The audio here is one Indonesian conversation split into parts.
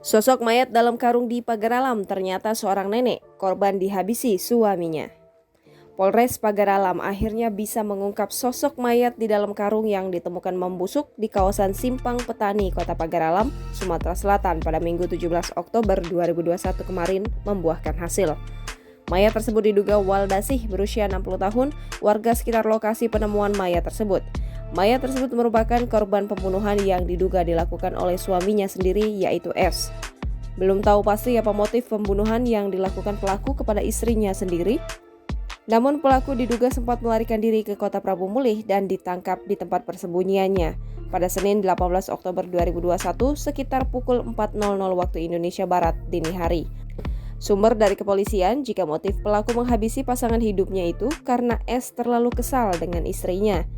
Sosok mayat dalam karung di pagar alam ternyata seorang nenek, korban dihabisi suaminya. Polres Pagar Alam akhirnya bisa mengungkap sosok mayat di dalam karung yang ditemukan membusuk di kawasan Simpang Petani, Kota Pagar Alam, Sumatera Selatan pada Minggu 17 Oktober 2021 kemarin membuahkan hasil. Mayat tersebut diduga Waldasih berusia 60 tahun, warga sekitar lokasi penemuan mayat tersebut. Mayat tersebut merupakan korban pembunuhan yang diduga dilakukan oleh suaminya sendiri, yaitu S. Belum tahu pasti apa motif pembunuhan yang dilakukan pelaku kepada istrinya sendiri. Namun pelaku diduga sempat melarikan diri ke Kota Prabu Mulih dan ditangkap di tempat persembunyiannya pada Senin 18 Oktober 2021 sekitar pukul 4.00 waktu Indonesia Barat dini hari. Sumber dari kepolisian, jika motif pelaku menghabisi pasangan hidupnya itu karena S terlalu kesal dengan istrinya.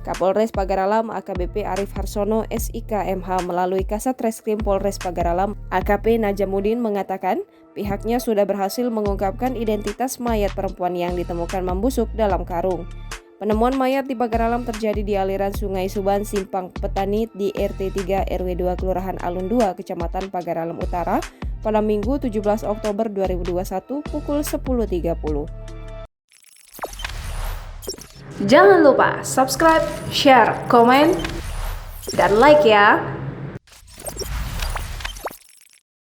Kapolres Pagar Alam AKBP Arif Harsono SIK MH melalui Kasat Reskrim Polres Pagar Alam AKP Najamuddin mengatakan pihaknya sudah berhasil mengungkapkan identitas mayat perempuan yang ditemukan membusuk dalam karung. Penemuan mayat di Pagar Alam terjadi di aliran Sungai Suban Simpang Petani di RT 3 RW 2 Kelurahan Alun 2 Kecamatan Pagar Alam Utara pada Minggu 17 Oktober 2021 pukul 10.30. Jangan lupa subscribe, share, komen, dan like ya.